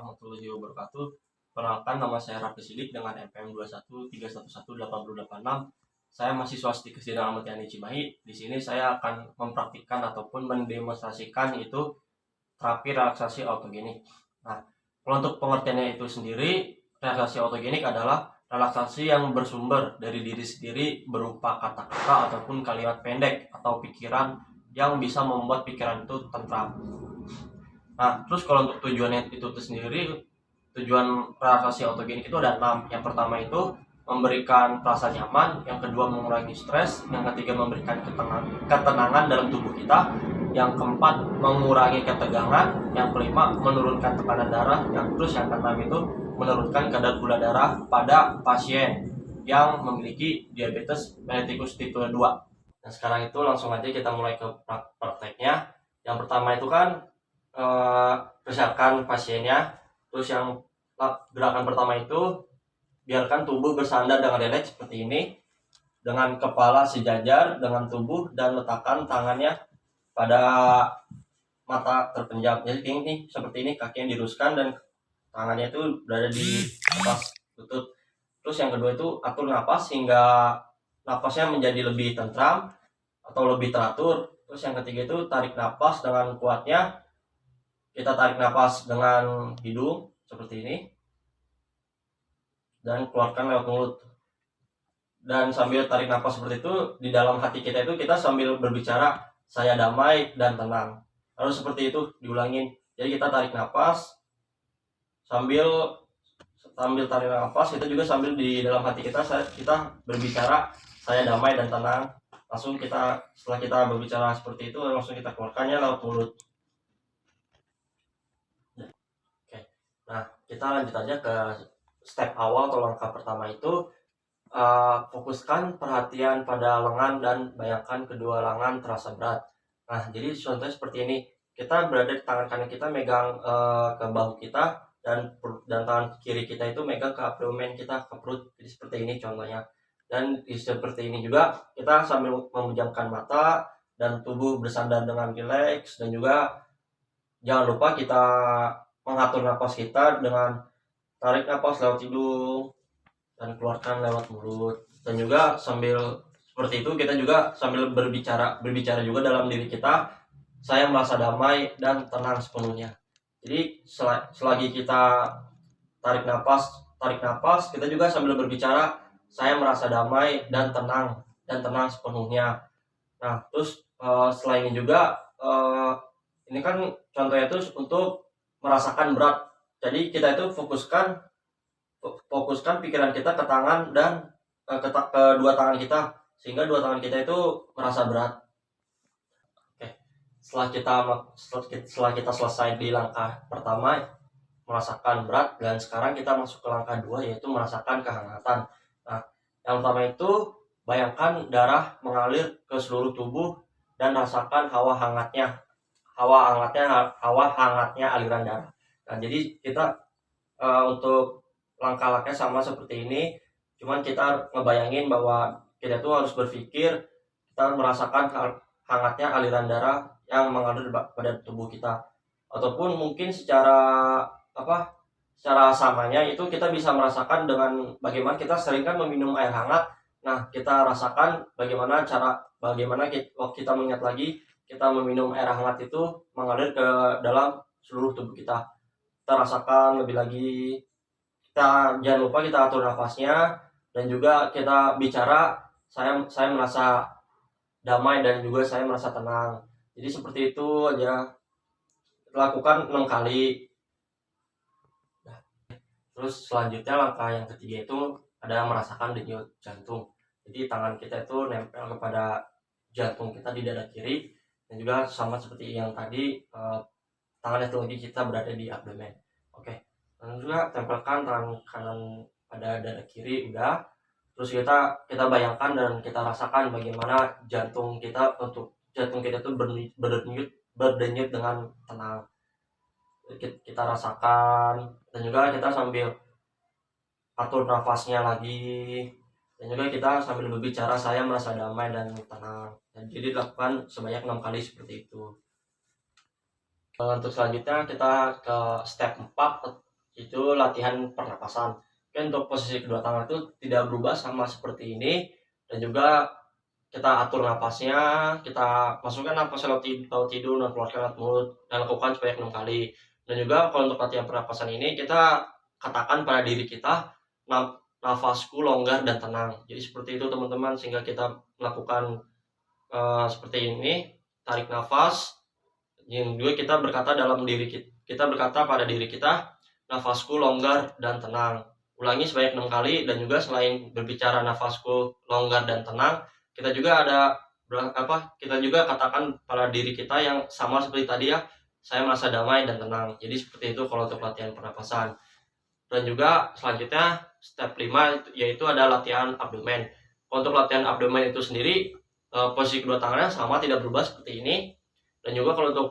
warahmatullahi wabarakatuh. Perkenalkan, nama saya Raffi Sidik dengan NPM 213118086. Saya mahasiswa Stikes Sidang Ahmad Yani Cimahi. Di sini saya akan mempraktikkan ataupun mendemonstrasikan itu terapi relaksasi autogenik. Nah, kalau untuk pengertiannya itu sendiri, relaksasi autogenik adalah relaksasi yang bersumber dari diri sendiri berupa kata-kata ataupun kalimat pendek atau pikiran yang bisa membuat pikiran itu tentram. Nah, terus kalau untuk tujuannya itu sendiri, tujuan relaksasi autogenik itu ada 6. Yang pertama itu memberikan perasaan nyaman, yang kedua mengurangi stres, yang ketiga memberikan ketenangan dalam tubuh kita, yang keempat mengurangi ketegangan, yang kelima menurunkan tekanan darah, yang keenam itu menurunkan kadar gula darah pada pasien yang memiliki diabetes mellitus tipe 2. Nah, sekarang itu langsung aja kita mulai ke prakteknya. Yang pertama itu kan persiapkan pasiennya. Terus yang gerakan pertama itu biarkan tubuh bersandar dengan rileks seperti ini, dengan kepala sejajar dengan tubuh, dan letakkan tangannya pada mata terpenjam. Jadi ini seperti ini, kakinya diluruskan dan tangannya itu berada di atas lutut. Terus yang kedua itu atur napas hingga napasnya menjadi lebih tentram atau lebih teratur. Terus yang ketiga itu tarik napas dengan kuatnya. Kita tarik napas dengan hidung seperti ini dan keluarkan lewat mulut. Dan sambil tarik napas seperti itu, di dalam hati kita itu kita sambil berbicara, saya damai dan tenang. Lalu seperti itu diulangin. Jadi kita tarik napas sambil tarik napas, kita juga sambil di dalam hati kita berbicara, saya damai dan tenang. Langsung setelah kita berbicara seperti itu, langsung kita keluarkannya lewat mulut. Nah, kita lanjut aja ke step awal atau langkah pertama itu, fokuskan perhatian pada lengan dan bayangkan kedua lengan terasa berat. Nah, jadi contohnya seperti ini. Kita berada di tangan kanan kita megang ke bahu kita, dan tangan kiri kita itu megang ke abdomen kita, ke perut. Jadi seperti ini contohnya. Dan seperti ini juga kita sambil memejamkan mata dan tubuh bersandar dengan rileks, dan juga jangan lupa kita mengatur napas kita dengan tarik napas lewat hidung dan keluarkan lewat mulut. Dan juga sambil seperti itu kita juga sambil berbicara juga dalam diri kita, saya merasa damai dan tenang sepenuhnya. Jadi selagi kita tarik napas, kita juga sambil berbicara, saya merasa damai dan tenang sepenuhnya. Nah, terus setelah ini juga ini kan contohnya itu untuk merasakan berat. Jadi kita itu fokuskan pikiran kita ke tangan dan ke dua tangan kita, sehingga dua tangan kita itu merasa berat. Oke. Setelah kita selesai di langkah pertama merasakan berat, dan sekarang kita masuk ke langkah 2, yaitu merasakan kehangatan. Nah, yang pertama itu bayangkan darah mengalir ke seluruh tubuh dan rasakan hawa hangatnya aliran darah. Nah, jadi kita untuk langkah-langkahnya sama seperti ini, cuman kita ngebayangin bahwa kita tuh harus berpikir, kita merasakan hangatnya aliran darah yang mengalir pada tubuh kita. Ataupun mungkin secara samanya itu kita bisa merasakan dengan bagaimana kita sering kan meminum air hangat. Nah, kita rasakan bagaimana kita mengingat lagi, kita meminum air hangat itu mengalir ke dalam seluruh tubuh kita. Kita rasakan lebih lagi. Jangan lupa kita atur nafasnya, dan juga kita bicara, saya merasa damai dan juga saya merasa tenang. Jadi seperti itu aja, lakukan 6 kali. Nah, terus selanjutnya langkah yang ketiga itu ada merasakan denyut jantung. Jadi tangan kita itu nempel kepada jantung kita di dada kiri, dan juga sama seperti yang tadi, tangan satu lagi kita berada di abdomen. Oke. Dan juga tempelkan tangan kanan pada dada kiri, udah. Terus kita bayangkan dan kita rasakan bagaimana jantung kita itu berdenyut dengan tenang. Kita rasakan, dan juga kita sambil atur nafasnya lagi, dan juga kita sambil berbicara, saya merasa damai dan tenang. Dan jadi dilakukan sebanyak 6 kali seperti itu. Untuk selanjutnya kita ke step 4 itu latihan pernapasan. Oke, untuk posisi kedua tangan itu tidak berubah, sama seperti ini, dan juga kita atur napasnya, kita masukkan napas lewat hidung dan keluarkan lewat mulut, dan lakukan sebanyak 6 kali. Dan juga kalau untuk latihan pernapasan ini kita katakan pada diri kita, nafasku longgar dan tenang. Jadi seperti itu teman-teman, sehingga kita melakukan seperti ini, tarik nafas, yang juga kita berkata dalam diri kita berkata pada diri kita, nafasku longgar dan tenang. Ulangi sebanyak 6 kali. Dan juga selain berbicara nafasku longgar dan tenang, kita juga kita juga katakan pada diri kita yang sama seperti tadi ya, saya merasa damai dan tenang. Jadi seperti itu kalau untuk latihan pernapasan. Dan juga selanjutnya step 5 yaitu ada latihan abdomen. Untuk latihan abdomen itu sendiri, posisi kedua tangannya sama, tidak berubah seperti ini. Dan juga kalau untuk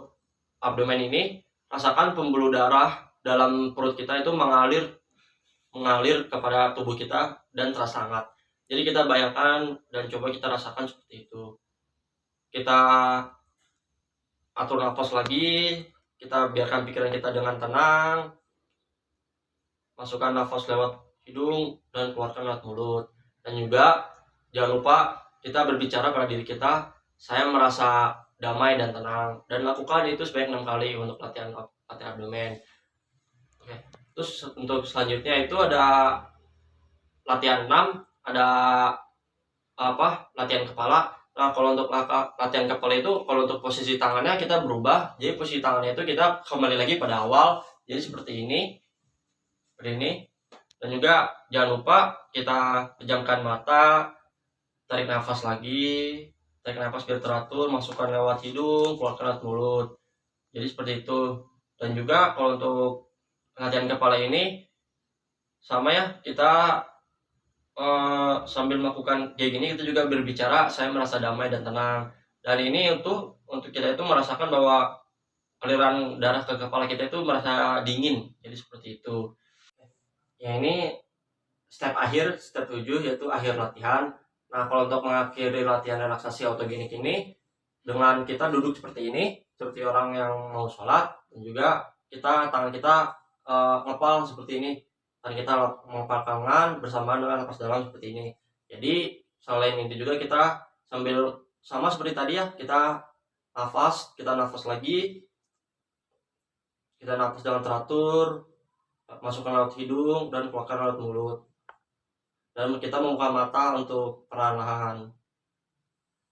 abdomen ini, rasakan pembuluh darah dalam perut kita itu mengalir kepada tubuh kita dan terasa hangat. Jadi kita bayangkan dan coba kita rasakan seperti itu. Kita atur nafas lagi, kita biarkan pikiran kita dengan tenang. Masukkan nafas lewat hidung dan keluarkan lewat mulut. Dan juga jangan lupa kita berbicara pada diri kita, saya merasa damai dan tenang, dan lakukan itu sebanyak 6 kali untuk latihan abdomen. Oke. Terus untuk selanjutnya itu ada latihan 6, ada latihan kepala. Nah, kalau untuk latihan kepala itu, kalau untuk posisi tangannya kita berubah. Jadi posisi tangannya itu kita kembali lagi pada awal. Jadi seperti ini. Dan juga jangan lupa kita pejamkan mata, tarik nafas lagi, tarik nafas biar teratur, masukkan lewat hidung, keluarkan lewat mulut. Jadi seperti itu. Dan juga kalau untuk latihan kepala ini sama ya, kita sambil melakukan kayak gini kita juga berbicara, saya merasa damai dan tenang. Dan ini untuk kita itu merasakan bahwa aliran darah ke kepala kita itu merasa dingin. Jadi seperti itu. Ya, ini step akhir, step 7, yaitu akhir latihan. Nah, kalau untuk mengakhiri latihan relaksasi autogenik ini, dengan kita duduk seperti ini, seperti orang yang mau sholat, dan juga tangan kita ngepal seperti ini. Dan kita mengepal tangan bersamaan dengan napas dalam seperti ini. Jadi selain itu juga kita sambil sama seperti tadi ya, kita nafas lagi, kita nafas dengan teratur, masukkan lewat hidung dan keluarkan lewat mulut. Dan kita membuka mata untuk perlahan-lahan.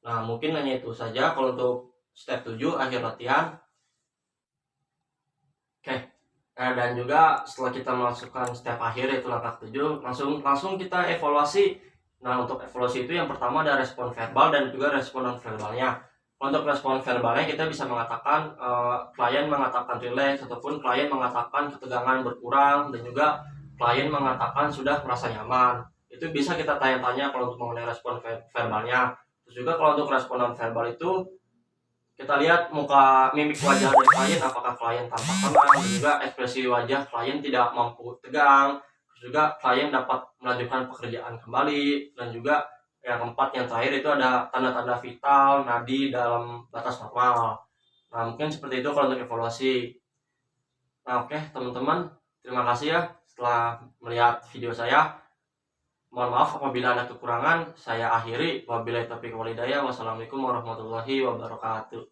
Nah, mungkin hanya itu saja kalau untuk step 7 akhir latihan. Oke. Nah, dan juga setelah kita masukkan step akhir yaitu langkah 7, langsung kita evaluasi. Nah, untuk evaluasi itu yang pertama ada respon verbal dan juga respon non verbalnya. Untuk respon verbalnya kita bisa mengatakan klien mengatakan rileks, ataupun klien mengatakan ketegangan berkurang, dan juga klien mengatakan sudah merasa nyaman. Itu bisa kita tanya-tanya kalau untuk mengenai respon verbalnya. Terus juga kalau untuk respon non verbal itu kita lihat mimik wajah dari klien, apakah klien tampak tenang, dan juga ekspresi wajah klien tidak mampu tegang. Terus juga klien dapat melanjutkan pekerjaan kembali. Dan juga yang keempat, yang terakhir itu ada tanda-tanda vital nadi dalam batas normal. Nah, mungkin seperti itu kalau untuk evaluasi. Nah, oke teman-teman, terima kasih ya setelah melihat video saya. Mohon maaf apabila ada kekurangan, saya akhiri. Wabillahi taufiq wal hidayah. Wassalamualaikum warahmatullahi wabarakatuh.